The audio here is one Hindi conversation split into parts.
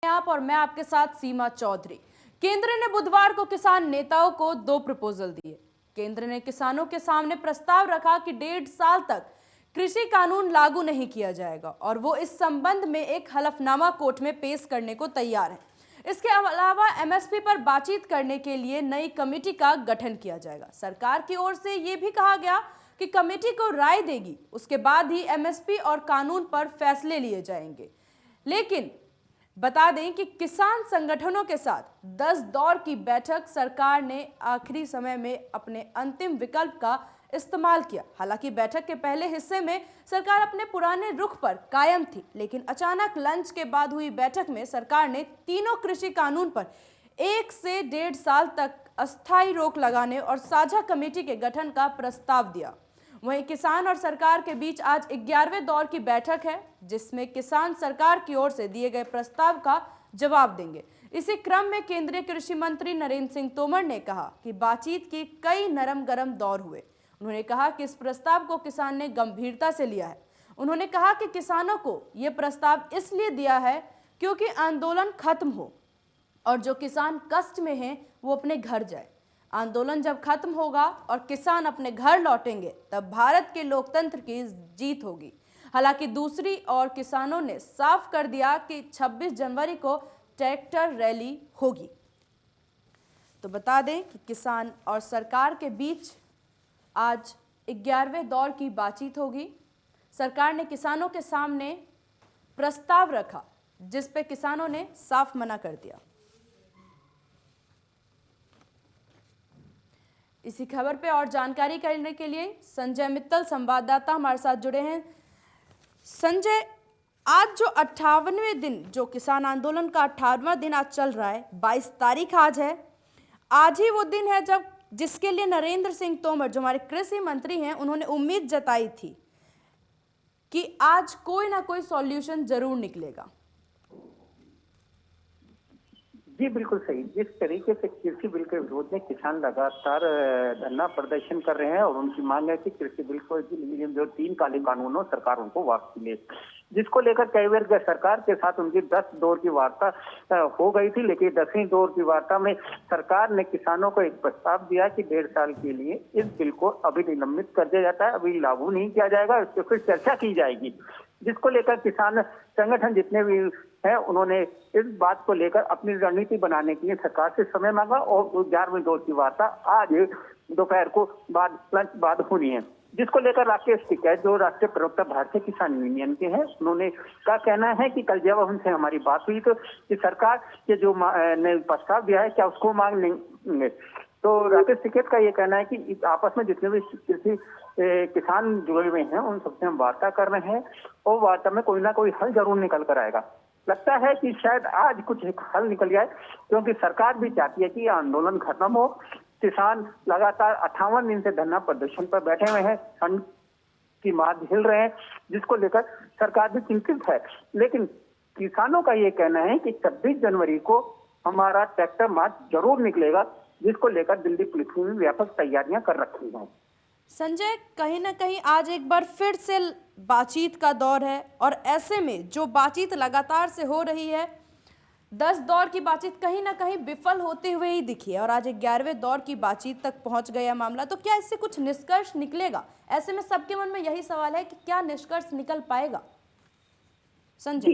आप और मैं आपके साथ सीमा चौधरी। केंद्र ने बुधवार को किसान नेताओं को 2 प्रपोजल दिए। केंद्र ने किसानों के सामने प्रस्ताव रखा कि 1.5 साल तक कृषि कानून लागू नहीं किया जाएगा और वो इस संबंध में एक हलफनामा कोर्ट में पेश करने को तैयार है। इसके अलावा एमएसपी पर बातचीत करने के लिए नई कमेटी का गठन किया जाएगा। सरकार की ओर से ये भी कहा गया कि कमेटी को राय देगी, उसके बाद ही एमएसपी और कानून पर फैसले लिए जाएंगे। लेकिन बता दें कि किसान संगठनों के साथ 10 दौर की बैठक सरकार ने आखिरी समय में अपने अंतिम विकल्प का इस्तेमाल किया। हालांकि बैठक के पहले हिस्से में सरकार अपने पुराने रुख पर कायम थी, लेकिन अचानक लंच के बाद हुई बैठक में सरकार ने तीनों कृषि कानून पर 1 से 1.5 साल तक अस्थायी रोक लगाने और साझा कमेटी के गठन का प्रस्ताव दिया। वहीं किसान और सरकार के बीच आज 11वें दौर की बैठक है, जिसमें किसान सरकार की ओर से दिए गए प्रस्ताव का जवाब देंगे। इसी क्रम में केंद्रीय कृषि मंत्री नरेंद्र सिंह तोमर ने कहा कि बातचीत के कई नरम गरम दौर हुए। उन्होंने कहा कि इस प्रस्ताव को किसान ने गंभीरता से लिया है। उन्होंने कहा कि किसानों को यह प्रस्ताव इसलिए दिया है क्योंकि आंदोलन खत्म हो और जो किसान कष्ट में हैं वो अपने घर जाए। आंदोलन जब खत्म होगा और किसान अपने घर लौटेंगे तब भारत के लोकतंत्र की जीत होगी। हालांकि दूसरी ओर किसानों ने साफ कर दिया कि 26 जनवरी को ट्रैक्टर रैली होगी। तो बता दें कि किसान और सरकार के बीच आज 11वें दौर की बातचीत होगी। सरकार ने किसानों के सामने प्रस्ताव रखा, जिस पे किसानों ने साफ मना कर दिया। इसी खबर पे और जानकारी करने के लिए संजय मित्तल संवाददाता हमारे साथ जुड़े हैं। संजय, आज जो 58वें दिन, जो किसान आंदोलन का 58वां दिन आज चल रहा है, 22 तारीख आज है। आज ही वो दिन है जब जिसके लिए नरेंद्र सिंह तोमर, जो हमारे कृषि मंत्री हैं, उन्होंने उम्मीद जताई थी कि आज कोई ना कोई सॉल्यूशन जरूर निकलेगा। जी बिल्कुल सही। जिस तरीके से कृषि बिल के विरोध में किसान लगातार धरना प्रदर्शन कर रहे हैं और उनकी मांग है कि कृषि बिल को जो 3 काले कानून हो सरकार उनको वापस ले, जिसको लेकर कई बार सरकार के साथ उनकी 10 दौर की वार्ता हो गई थी। लेकिन 10वीं दौर की वार्ता में सरकार ने किसानों को एक प्रस्ताव दिया कि 1.5 साल के लिए इस बिल को अभी निलंबित कर दिया जाता है, अभी लागू नहीं किया जाएगा, इस पर फिर चर्चा की जाएगी। जिसको लेकर किसान संगठन जितने भी हैं उन्होंने इस बात को लेकर अपनी रणनीति बनाने के लिए सरकार से समय मांगा और 11वें दौर की वार्ता आज दोपहर को लंच बाद होनी है। जिसको लेकर राकेश टिकैत, जो राष्ट्रीय प्रवक्ता भारतीय किसान यूनियन के हैं, उन्होंने का कहना है कि कल जब उनसे हमारी बात हुई तो कि सरकार के जो ने प्रस्ताव दिया है क्या उसको मांग लेंगे। तो राकेश टिकैत का ये कहना है कि आपस में जितने भी कृषि किसान जुड़े हुए हैं उन सबसे हम वार्ता कर रहे हैं और वार्ता में कोई ना कोई हल जरूर निकल कर आएगा। लगता है कि शायद आज कुछ एक हल निकल जाए, क्योंकि सरकार भी चाहती है कि आंदोलन खत्म हो। किसान लगातार 58 दिन से धरना प्रदर्शन पर बैठे हुए हैं, ठंड की मार झेल रहे हैं, जिसको लेकर सरकार भी चिंतित है। लेकिन किसानों का ये कहना है कि 26 जनवरी को हमारा ट्रैक्टर मार्च जरूर निकलेगा, जिसको लेकर दिल्ली पुलिस ने व्यापक तैयारियां कर रखी हैं। संजय, कहीं ना कहीं आज एक बार फिर से बातचीत का दौर है और ऐसे में जो बातचीत लगातार से हो रही है, 10 दौर की बातचीत कहीं ना कहीं विफल होते हुए ही दिखी है और आज 11वें दौर की बातचीत तक पहुंच गया मामला। तो क्या इससे कुछ निष्कर्ष निकलेगा? ऐसे में सबके मन में यही सवाल है कि क्या निष्कर्ष निकल पाएगा? संजय,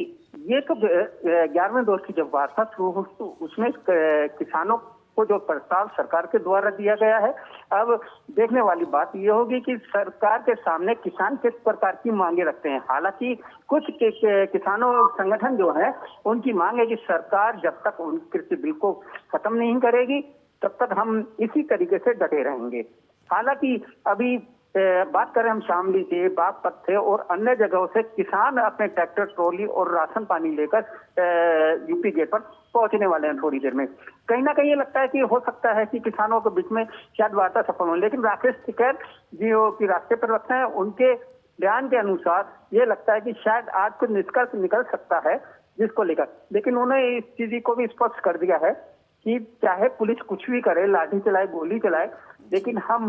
ये तो 11वें दौर की जब वार्ता शुरू हुई तो उसमें किसानों को जो प्रस्ताव सरकार के द्वारा दिया गया है, अब देखने वाली बात ये होगी कि सरकार के सामने किसान किस प्रकार की मांगे रखते हैं। हालांकि कुछ किसानों संगठन जो है उनकी मांग है कि सरकार जब तक उन कृषि बिल को खत्म नहीं करेगी तब तक हम इसी तरीके से डटे रहेंगे। हालांकि अभी बात करें हम शामली से, बागपत से और अन्य जगहों से किसान अपने ट्रैक्टर, ट्रॉली और राशन पानी लेकर यूपी गेट पर पहुंचने वाले हैं थोड़ी देर में। कहीं ना कहीं ये लगता है कि हो सकता है कि किसानों के बीच में शायद वार्ता सफल हो, लेकिन राकेश टिकैत जो कि राष्ट्रीय प्रवक्ता है, उनके बयान के अनुसार ये लगता है कि शायद आज कुछ निष्कर्ष निकल सकता है जिसको लेकर। लेकिन उन्होंने इस चीज को भी स्पष्ट कर दिया है कि चाहे पुलिस कुछ भी करे, लाठी चलाए, गोली चलाए, लेकिन हम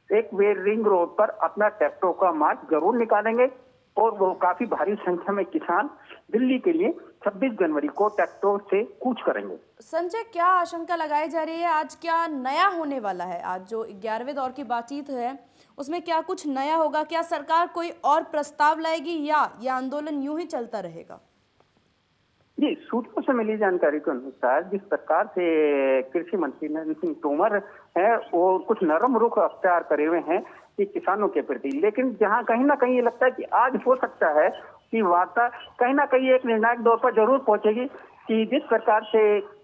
एक वे रिंग रोड पर अपना ट्रैक्टर का मार्च जरूर निकालेंगे और वो काफी भारी संख्या में किसान दिल्ली के लिए 26 जनवरी को ट्रैक्टरों से कूच करेंगे। संजय, क्या आशंका लगाई जा रही है, आज क्या नया होने वाला है? आज जो 11वें दौर की बातचीत है उसमें क्या कुछ नया होगा? क्या सरकार कोई और प्रस्ताव लाएगी या यह आंदोलन यूं ही चलता रहेगा? जी, सूत्रों से मिली जानकारी के अनुसार जिस प्रकार से कृषि मंत्री नरेंद्र सिंह तोमर है वो कुछ नरम रुख अख्तियार करे हुए हैं कि किसानों के प्रति, लेकिन जहां कहीं ना कहीं ये लगता है कि आज हो सकता है कि वार्ता कहीं ना कहीं एक निर्णायक दौर पर जरूर पहुंचेगी कि जिस प्रकार से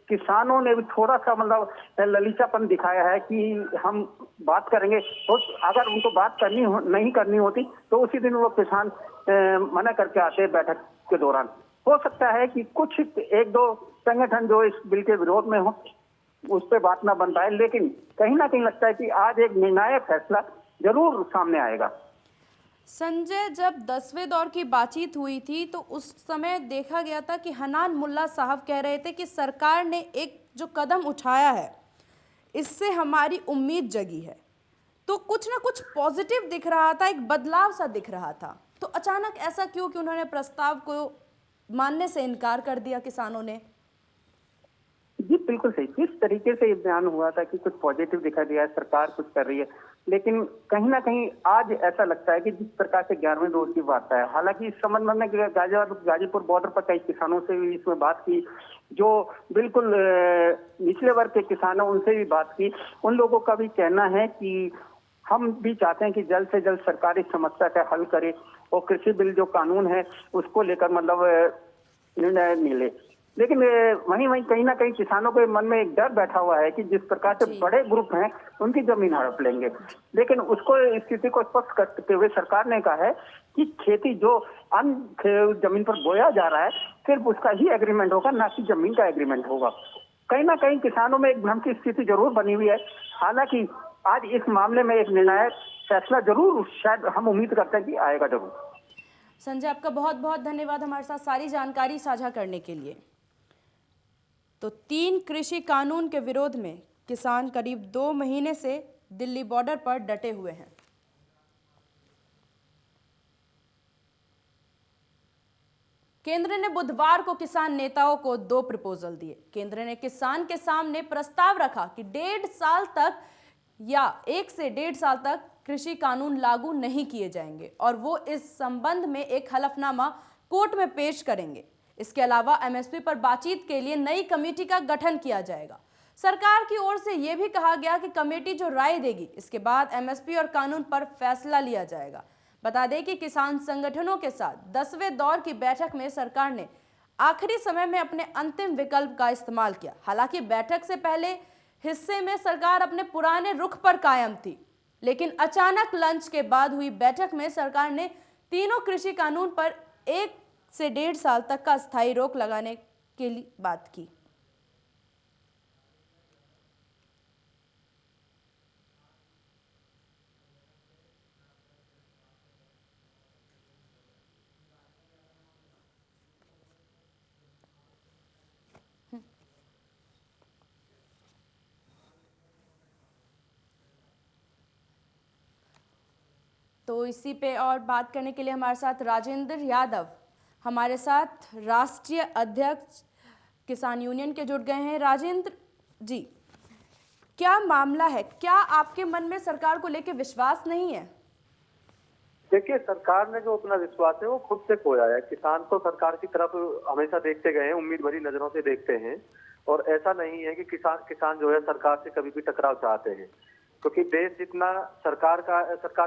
किसानों ने भी थोड़ा सा मतलब ललीचापन दिखाया है कि हम बात करेंगे, तो अगर उनको बात नहीं करनी होती तो उसी दिन वो किसान मना करके आते बैठक के दौरान। हो सकता है कि कुछ एक दो संगठन जो इस बिल के विरोध में हो उस पर बात ना बन पाए, लेकिन कहीं ना कहीं लगता है कि आज एक निर्णायक फैसला जरूर सामने आएगा। संजय, जब 10वें दौर की बातचीत हुई थी तो उस समय देखा गया था कि हनान मुल्ला साहब कह रहे थे कि सरकार ने एक जो कदम उठाया है इससे हमारी उम्मीद जगी है, तो कुछ ना कुछ पॉजिटिव दिख रहा था, एक बदलाव सा दिख रहा था। तो अचानक ऐसा क्यों कि उन्होंने प्रस्ताव को मानने से इनकार कर दिया किसानों ने? जी बिल्कुल सही, जिस तरीके से ये बयान हुआ था कि कुछ पॉजिटिव दिखा दिया है, सरकार कुछ कर रही है, लेकिन कहीं ना कहीं आज ऐसा लगता है कि जिस प्रकार से 11वें दौर की बात है, हालांकि इस संबंध में गाजीपुर बॉर्डर पर कई किसानों से भी इसमें बात की, जो बिल्कुल निचले वर्ग के किसान हैं उनसे भी बात की। उन लोगों का भी कहना है कि हम भी चाहते हैं कि जल्द से जल्द सरकार इस समस्या का हल करे और कृषि बिल जो कानून है उसको लेकर मतलब निर्णय मिले। लेकिन वहीं कहीं ना कहीं किसानों के मन में एक डर बैठा हुआ है कि जिस प्रकार से बड़े ग्रुप हैं उनकी जमीन हड़प लेंगे, लेकिन उसको स्थिति को स्पष्ट करते हुए सरकार ने कहा है कि खेती जो अन्य जमीन पर बोया जा रहा है सिर्फ उसका ही एग्रीमेंट होगा, ना कि जमीन का एग्रीमेंट होगा। कहीं ना कहीं किसानों में एक भ्रम की स्थिति जरूर बनी हुई है। हालांकि आज इस मामले में एक निर्णायक फैसला जरूर शायद हम उम्मीद करते हैं कि आएगा जरूर। संजय, आपका बहुत बहुत धन्यवाद हमारे साथ सारी जानकारी साझा करने के लिए। तो 3 कृषि कानून के विरोध में किसान करीब 2 महीने से दिल्ली बॉर्डर पर डटे हुए हैं। केंद्र ने बुधवार को किसान नेताओं को 2 प्रपोजल दिए। केंद्र ने किसान के सामने प्रस्ताव रखा कि 1.5 साल तक या 1 से 1.5 साल तक कृषि कानून लागू नहीं किए जाएंगे और वो इस संबंध में एक हलफनामा कोर्ट में पेश करेंगे। इसके अलावा एमएसपी पर बातचीत के लिए नई कमेटी का गठन किया जाएगा। सरकार की ओर से यह भी कहा गया कि कमेटी जो राय देगी इसके बाद एमएसपी और कानून पर फैसला लिया जाएगा। बता दें कि किसान संगठनों के साथ 10वें दौर की बैठक में सरकार ने आखिरी समय में अपने अंतिम विकल्प का इस्तेमाल किया। हालांकि बैठक से पहले हिस्से में सरकार अपने पुराने रुख पर कायम थी, लेकिन अचानक लंच के बाद हुई बैठक में सरकार ने तीनों कृषि कानून पर 1 से 1.5 साल तक का अस्थायी रोक लगाने के लिए बात की। तो इसी पे और बात करने के लिए हमारे साथ राजेंद्र यादव, हमारे साथ राष्ट्रीय अध्यक्ष किसान यूनियन के जुड़ गए हैं। राजेंद्र जी, क्या मामला है? क्या आपके मन में सरकार को लेकर विश्वास नहीं है? देखिए, सरकार ने जो अपना विश्वास है वो खुद से खोया है। किसान तो सरकार की तरफ हमेशा देखते गए हैं, उम्मीद भरी नजरों से देखते हैं, और ऐसा नहीं है कि किसान जो है सरकार से कभी भी टकराव चाहते हैं, क्योंकि देश जितना सरकार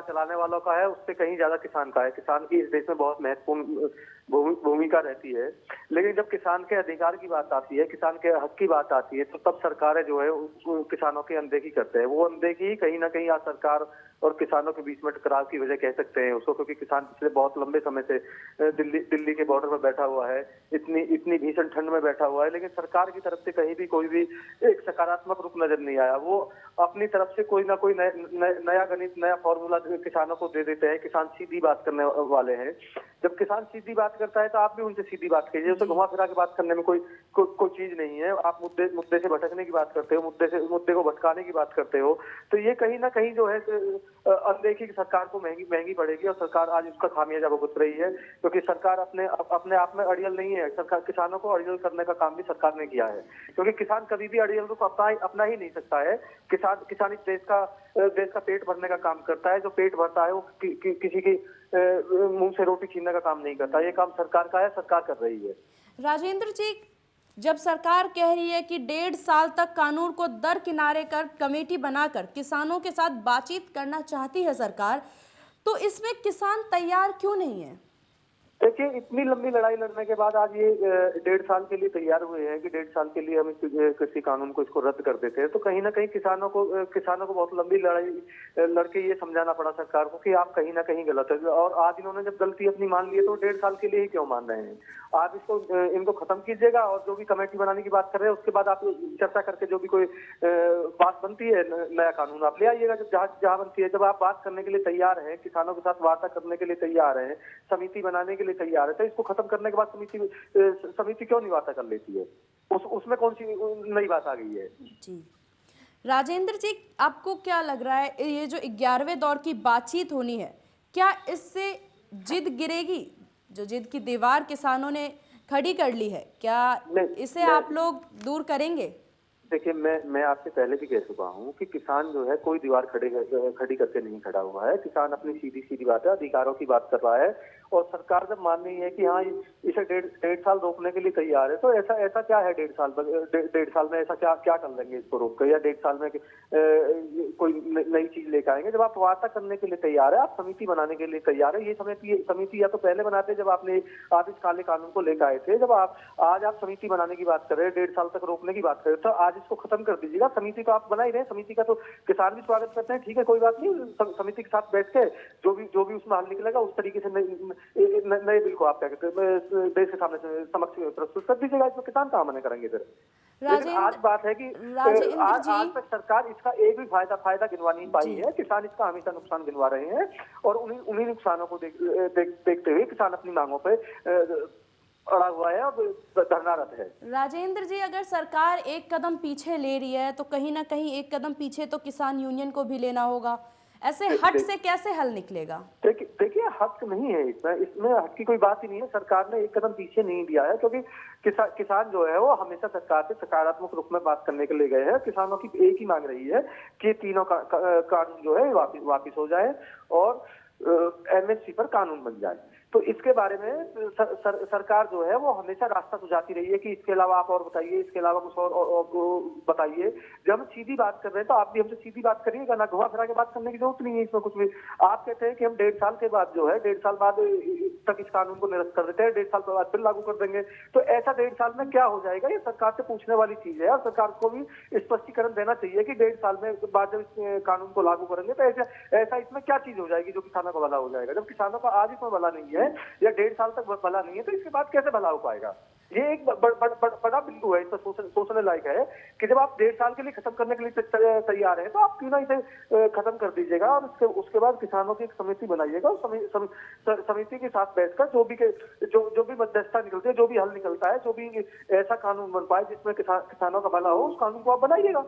चलाने वालों का है उससे कहीं ज्यादा किसान का है। किसान की इस देश में बहुत महत्वपूर्ण भूमिका रहती है। लेकिन जब किसान के अधिकार की बात आती है, किसान के हक की बात आती है, तो तब सरकारें जो है किसानों की अनदेखी करते हैं। वो अनदेखी कहीं ना कहीं आज सरकार और किसानों के बीच में टकराव की वजह कह सकते हैं उसको, क्योंकि किसान पिछले बहुत लंबे समय से दिल्ली के बॉर्डर पर बैठा हुआ है, इतनी भीषण ठंड में बैठा हुआ है, लेकिन सरकार की तरफ से कहीं भी कोई भी एक सकारात्मक रुख नजर नहीं आया। वो अपनी तरफ से कोई ना कोई नया गणित, नया फॉर्मूला किसानों को दे देते हैं। किसान सीधी बात करने वाले हैं। जब किसान सीधी बात करता है तो आप भी उनसे सीधी बात कीजिए, उसे घुमा फिरा के बात करने में कोई चीज नहीं है। आप मुद्दे से भटकने की बात करते हो, मुद्दे को भटकाने की बात करते हो, तो ये कहीं ना कहीं जो है अनदेखी की सरकार को महंगी पड़ेगी, और सरकार आज उसका खामियाजा भुगत रही है, क्योंकि सरकार अपने आप में अड़ियल नहीं है। सरकार किसानों को अड़ियल करने का काम भी सरकार ने किया है, क्योंकि किसान कभी भी अड़ियल को अपना ही नहीं सकता है। किसान इस देश का पेट भरने का काम करता है। जो पेट भरता है वो किसी की मुंह से रोटी छीनने का काम नहीं करता। ये काम सरकार का है, सरकार कर रही है। राजेंद्र जी, जब सरकार कह रही है कि 1.5 साल तक कानून को दरकिनारे कर कमेटी बनाकर किसानों के साथ बातचीत करना चाहती है सरकार, तो इसमें किसान तैयार क्यों नहीं है? देखिए, इतनी लंबी लड़ाई लड़ने के बाद आज ये 1.5 साल के लिए तैयार हुए हैं कि 1.5 साल के लिए हम इस कृषि कानून को इसको रद्द कर देते हैं। तो कहीं ना कहीं किसानों को बहुत लंबी लड़ाई लड़के ये समझाना पड़ा सरकार को कि आप कहीं ना कहीं गलत है। और आज इन्होंने जब गलती अपनी मान ली है तो 1.5 साल के लिए ही क्यों मान रहे हैं? आप इनको खत्म कीजिएगा, और जो भी कमेटी बनाने की बात कर रहे हैं उसके बाद आप चर्चा करके जो भी कोई बात बनती है, नया कानून आप ले आइएगा। जब जहाँ बनती है, जब आप बात करने के लिए तैयार हैं, किसानों के साथ वार्ता करने के लिए तैयार हैं, समिति बनाने के लिए तैयार है, तो इसको खत्म करने के बाद समिति क्यों नहीं वार्ता कर लेती है? उसमें कौन सी नई बात आ गई है? जी राजेंद्र जी, आपको क्या लग रहा है, ये जो 11वें दौर की बातचीत होनी है, क्या इससे जिद गिरेगी? जो जिद की दीवार किसानों ने खड़ी कर ली है, क्या इसे आप लोग दूर करेंगे? देखिए, मैं आपसे पहले भी कह चुका हूँ कि किसान जो है कोई दीवार खड़ी करके नहीं खड़ा हुआ है। किसान अपनी सीधी बात है, अधिकारों की बात कर रहा है, और सरकार जब मान रही है कि हाँ इसे 1.5 साल रोकने के लिए तैयार है, तो ऐसा क्या है 1.5 साल में ऐसा क्या कर लेंगे इसको रोक कर, या 1.5 साल में कोई नई चीज लेकर आएंगे? जब आप वार्ता करने के लिए तैयार है, आप समिति बनाने के लिए तैयार है, ये समिति या तो पहले बनाते जब आप इस काले कानून को लेकर आए थे। जब आज आप समिति बनाने की बात कर रहे हैं, 1.5 साल तक रोकने की बात कर रहे हैं, तो आज इसको खत्म कर दीजिएगा। समिति तो आप बना ही रहे हैं, समिति का तो किसान भी स्वागत करते हैं, ठीक है, कोई बात नहीं। समिति के साथ बैठ के जो भी उसमें हल निकलेगा उस तरीके से नए बिल को आप क्या कहते हैं देश के सामने समक्ष प्रस्तुत कर दीजिएगा। इसमें किसान कहाँ मना करेंगे फिर? लेकिन आज बात है कि आज तक सरकार इसका एक भी फायदा गिनवा नहीं पाई है। किसान इसका हमेशा नुकसान गिनवा रहे हैं, और उन्हीं नुकसानों को देखते हुए किसान अपनी मांगों पे अड़ा हुआ है और धरनारत है। राजेंद्र जी, अगर सरकार एक कदम पीछे ले रही है तो कहीं ना कहीं एक कदम पीछे तो किसान यूनियन को भी लेना होगा। ऐसे हट से कैसे हल निकलेगा? देखिए, हक नहीं है इसमें हक की कोई बात ही नहीं है। सरकार ने एक कदम पीछे नहीं दिया है, क्योंकि किसान जो है वो हमेशा सरकार से सकारात्मक रूप में बात करने के लिए गए हैं। किसानों की एक ही मांग रही है कि तीनों कानून जो है वापिस हो जाए और एमएसपी पर कानून बन जाए। तो इसके बारे में सरकार जो है वो हमेशा रास्ता सुझाती रही है कि इसके अलावा आप और बताइए, इसके अलावा कुछ और बताइए। जब हम सीधी बात कर रहे हैं तो आप भी हमसे सीधी बात करिएगा ना, घुमा फिरा के बात करने की जरूरत नहीं है इसमें कुछ भी। आप कहते हैं कि हम 1.5 साल के बाद जो है 1.5 साल बाद तक इस कानून को निरस्त कर देते हैं, 1.5 साल के बाद फिर लागू कर देंगे। तो ऐसा 1.5 साल में क्या हो जाएगा, ये सरकार से पूछने वाली चीज है, और सरकार को भी स्पष्टीकरण देना चाहिए कि 1.5 साल में बाद जब इस कानून को लागू करेंगे तो ऐसा इसमें क्या चीज हो जाएगी जो किसानों का भला हो जाएगा। जब किसानों का आज इसमें भला नहीं है या 1.5 साल तक भला नहीं है, तो इसके बाद कैसे भला हो पाएगा? ये एक बड़ा बिंदु है, इसमें सोचने लायक है कि जब आप 1.5 साल के लिए खत्म करने के लिए तैयार हैं, तो आप क्यों ना इसे खत्म कर दीजिएगा, और उसके बाद किसानों की एक समिति बनाइएगा। और समिति के साथ बैठकर जो भी मध्यस्थता निकलती है, जो भी हल निकलता है, जो भी ऐसा कानून बन पाए जिसमें किसानों का भला हो, उस कानून को आप बनाइएगा।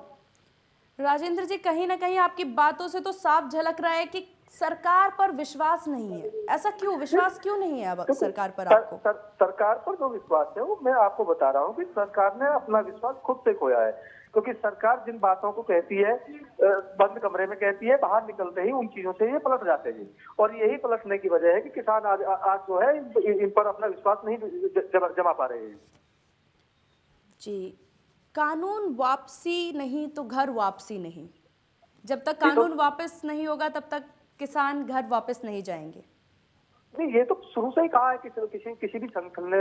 राजेंद्र जी, कहीं ना कहीं आपकी बातों से तो साफ झलक रहा है कि सरकार पर विश्वास नहीं है। ऐसा क्यों? विश्वास क्यों नहीं है अब सरकार पर आपको? सरकार पर जो विश्वास है वो मैं आपको बता रहा हूँ कि सरकार ने अपना विश्वास खुद से खोया है, क्योंकि सरकार जिन बातों को कहती है बंद कमरे में कहती है, बाहर निकलते ही उन चीजों से ये पलट जाते हैं। और यही पलटने की वजह है कि किसान आज जो है इन पर अपना विश्वास नहीं जमा पा रहे हैं। जी, कानून वापसी नहीं तो घर वापसी नहीं। जब तक कानून वापस नहीं होगा तब तक किसान घर वापस नहीं जाएंगे। नहीं, ये तो शुरू से ही कहा है कि किसी भी संगठन ने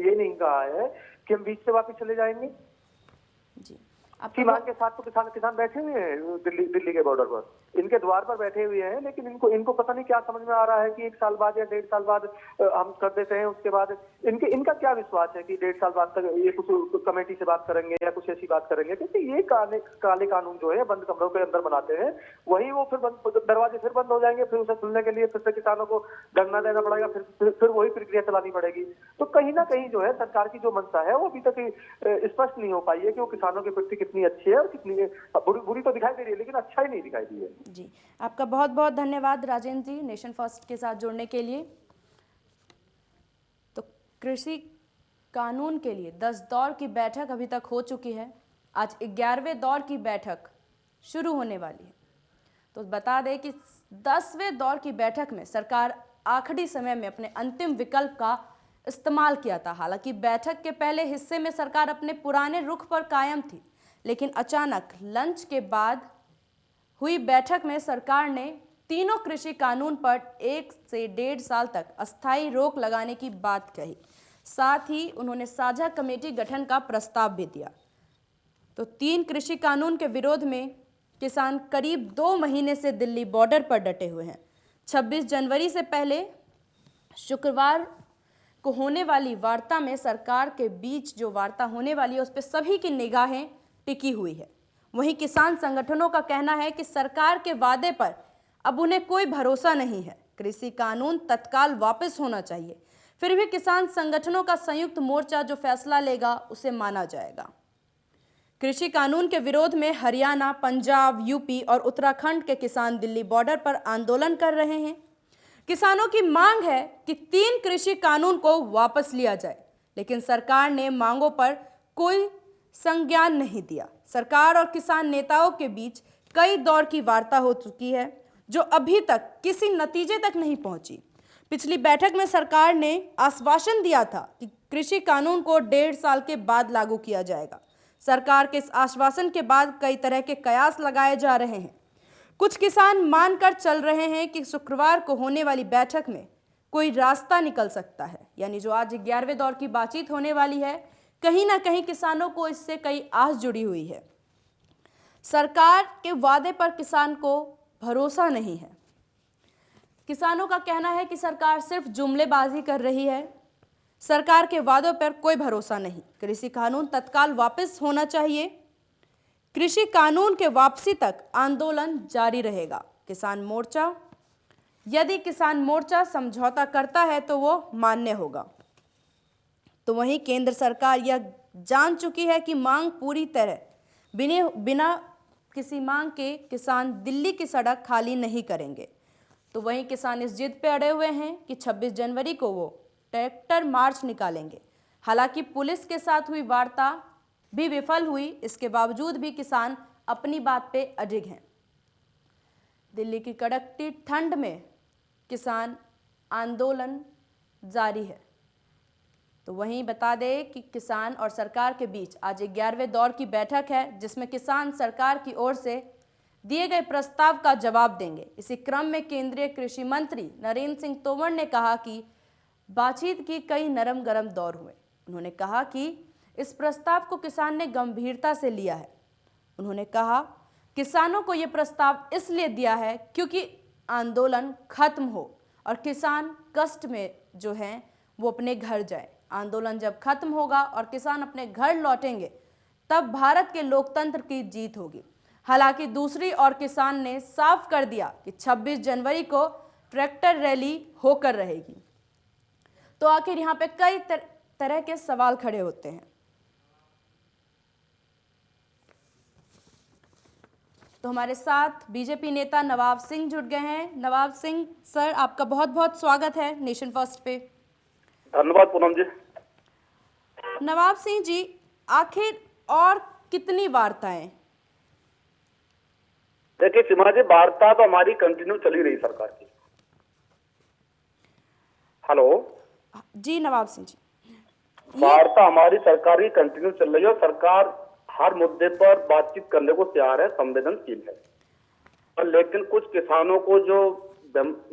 ये नहीं कहा है कि हम बीच से वापस चले जाएंगे। जी, आपकी मांग के साथ तो किसान बैठे हुए हैं दिल्ली के बॉर्डर पर। इनके द्वार पर बैठे हुए हैं, लेकिन इनको पता नहीं क्या समझ में आ रहा है कि 1 साल बाद या 1.5 साल बाद हम कर देते हैं। उसके बाद इनका क्या विश्वास है कि 1.5 साल बाद तक ये कुछ कमेटी से बात करेंगे या कुछ ऐसी बात करेंगे, क्योंकि ये काले कानून जो है बंद कमरों के अंदर बनाते हैं, वही वो फिर दरवाजे फिर बंद हो जाएंगे, फिर उसे खुलने के लिए फिर से किसानों को धरना देना पड़ेगा, फिर वही प्रक्रिया चलानी पड़ेगी। तो कहीं ना कहीं जो है सरकार की जो मंशा है वो अभी तक स्पष्ट नहीं हो पाई है कि वो किसानों के प्रति कितनी अच्छी है और कितनी बुरी तो दिखाई दे रही है, लेकिन अच्छा ही नहीं दिखाई दी है। जी, आपका बहुत बहुत धन्यवाद राजेंद्र जी नेशन फर्स्ट के साथ जुड़ने के लिए। तो कृषि कानून के लिए 10 दौर की बैठक अभी तक हो चुकी है। आज 11वें दौर की बैठक शुरू होने वाली है। तो बता दें कि 10वें दौर की बैठक में सरकार आखिरी समय में अपने अंतिम विकल्प का इस्तेमाल किया था। हालांकि बैठक के पहले हिस्से में सरकार अपने पुराने रुख पर कायम थी, लेकिन अचानक लंच के बाद हुई बैठक में सरकार ने तीनों कृषि कानून पर 1 से 1.5 साल तक अस्थायी रोक लगाने की बात कही। साथ ही उन्होंने साझा कमेटी गठन का प्रस्ताव भी दिया। तो 3 कृषि कानून के विरोध में किसान करीब 2 महीने से दिल्ली बॉर्डर पर डटे हुए हैं। 26 जनवरी से पहले शुक्रवार को होने वाली वार्ता में सरकार के बीच जो वार्ता होने वाली है उस पर सभी की निगाहें टिकी हुई है। वहीं किसान संगठनों का कहना है कि सरकार के वादे पर अब उन्हें कोई भरोसा नहीं है। कृषि कानून तत्काल वापस होना चाहिए। फिर भी किसान संगठनों का संयुक्त मोर्चा जो फैसला लेगा उसे माना जाएगा। कृषि कानून के विरोध में हरियाणा, पंजाब, यूपी और उत्तराखंड के किसान दिल्ली बॉर्डर पर आंदोलन कर रहे हैं। किसानों की मांग है कि 3 कृषि कानून को वापस लिया जाए, लेकिन सरकार ने मांगों पर कोई संज्ञान नहीं दिया। सरकार और किसान नेताओं के बीच कई दौर की वार्ता हो चुकी है, जो अभी तक किसी नतीजे तक नहीं पहुंची। पिछली बैठक में सरकार ने आश्वासन दिया था कि कृषि कानून को 1.5 साल के बाद लागू किया जाएगा। सरकार के इस आश्वासन के बाद कई तरह के कयास लगाए जा रहे हैं। कुछ किसान मानकर चल रहे हैं कि शुक्रवार को होने वाली बैठक में कोई रास्ता निकल सकता है, यानी जो आज 11वें दौर की बातचीत होने वाली है, कहीं ना कहीं किसानों को इससे कई आस जुड़ी हुई है। सरकार के वादे पर किसान को भरोसा नहीं है। किसानों का कहना है कि सरकार सिर्फ जुमलेबाजी कर रही है। सरकार के वादों पर कोई भरोसा नहीं। कृषि कानून तत्काल वापस होना चाहिए। कृषि कानून के वापसी तक आंदोलन जारी रहेगा। किसान मोर्चा, यदि किसान मोर्चा समझौता करता है तो वो मान्य होगा। तो वहीं केंद्र सरकार यह जान चुकी है कि मांग पूरी तरह बिना किसी मांग के किसान दिल्ली की सड़क खाली नहीं करेंगे। तो वहीं किसान इस जिद पे अड़े हुए हैं कि 26 जनवरी को वो ट्रैक्टर मार्च निकालेंगे। हालांकि पुलिस के साथ हुई वार्ता भी विफल हुई, इसके बावजूद भी किसान अपनी बात पे अडिग हैं। दिल्ली की कड़कती ठंड में किसान आंदोलन जारी है। तो वहीं बता दें कि किसान और सरकार के बीच आज 11वें दौर की बैठक है, जिसमें किसान सरकार की ओर से दिए गए प्रस्ताव का जवाब देंगे। इसी क्रम में केंद्रीय कृषि मंत्री नरेंद्र सिंह तोमर ने कहा कि बातचीत की कई नरम गरम दौर हुए। उन्होंने कहा कि इस प्रस्ताव को किसान ने गंभीरता से लिया है। उन्होंने कहा किसानों को ये प्रस्ताव इसलिए दिया है क्योंकि आंदोलन खत्म हो और किसान कष्ट में जो हैं वो अपने घर जाए। आंदोलन जब खत्म होगा और किसान अपने घर लौटेंगे तब भारत के लोकतंत्र की जीत होगी। हालांकि दूसरी ओर किसान ने साफ कर दिया कि 26 जनवरी को ट्रैक्टर रैली होकर रहेगी। तो आखिर यहाँ पे कई तरह के सवाल खड़े होते हैं। तो हमारे साथ बीजेपी नेता नवाब सिंह जुड़ गए हैं। नवाब सिंह सर, आपका बहुत बहुत स्वागत है नेशन फर्स्ट पे। धन्यवाद पूनम जी। नवाब सिंह जी, आखिर और कितनी वार्ताएं? देखिए सीमा जी, वार्ता तो हमारी कंटिन्यू चली रही सरकार की। हेलो जी नवाब सिंह जी, वार्ता हमारी सरकार की कंटिन्यू चल रही है और सरकार हर मुद्दे पर बातचीत करने को तैयार है, संवेदनशील है। और लेकिन कुछ किसानों को जो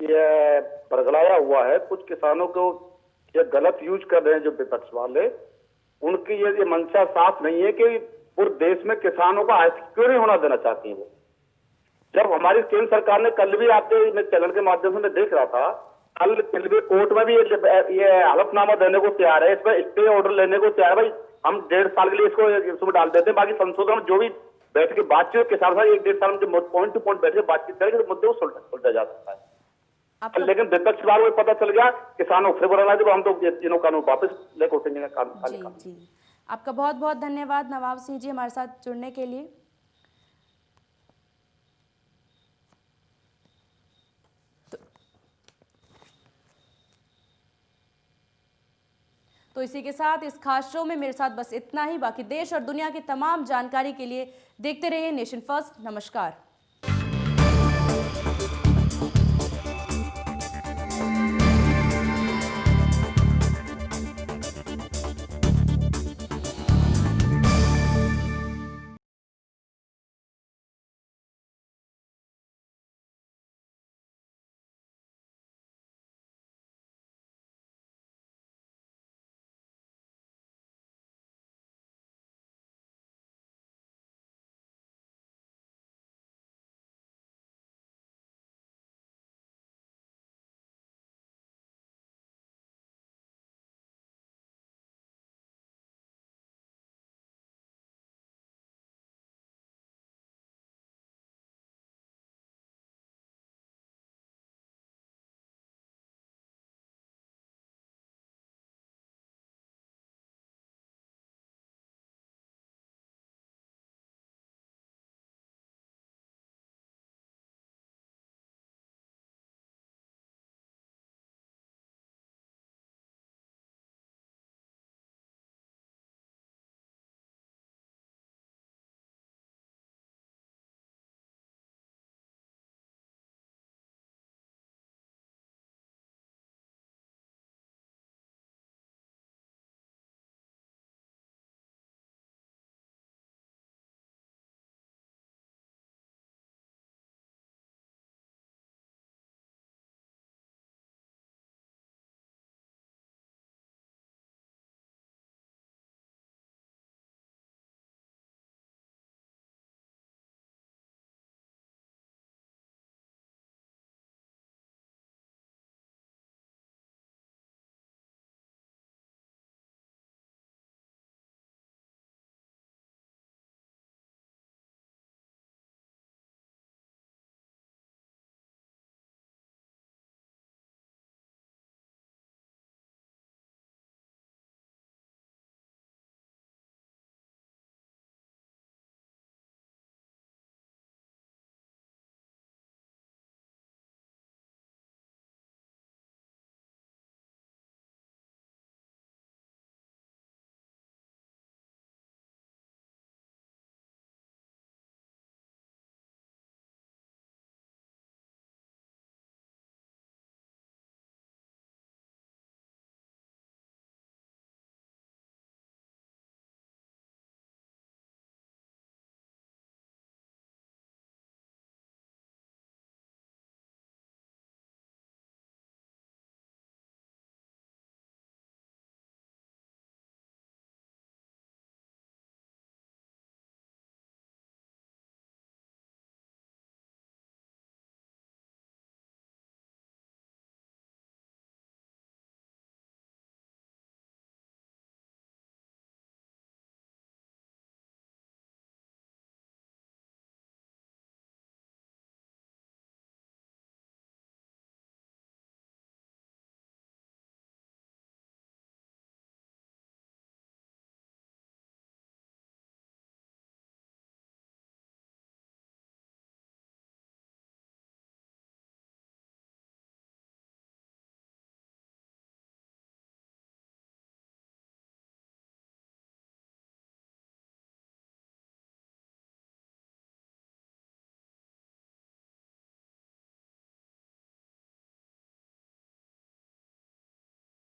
ये बरगलाया हुआ है, कुछ किसानों को ये गलत यूज कर रहे हैं जो विपक्ष वाले, उनकी ये मंशा साफ नहीं है कि पूरे देश में किसानों का क्यों नहीं होना देना चाहती है वो। जब हमारी केंद्र सरकार ने कल भी आपके मैं चैनल के माध्यम से मैं देख रहा था, कल भी कोर्ट में भी ये हलफनामा देने को तैयार है, इस पर स्टे ऑर्डर लेने को तैयार है। भाई हम 1.5 साल के लिए इसको इसमें डाल देते हैं, बाकी संशोधन जो भी बैठ के बातचीत के साथ 1.5 साल में जो पॉइंट टू पॉइंट बैठ के बातचीत करेंगे तो मुद्दे को सुलझा जा सकता है। लेकिन विपक्ष बार वो पता चल गया किसानों को फिर बनाना, जब हम तो तीनों कानून वापस लेकर उठेंगे जी जी। आपका बहुत बहुत धन्यवाद नवाब सिंह जी हमारे साथ जुड़ने के लिए। तो इसी के साथ इस खास शो में मेरे साथ बस इतना ही। बाकी देश और दुनिया की तमाम जानकारी के लिए देखते रहिए नेशन फर्स्ट। नमस्कार।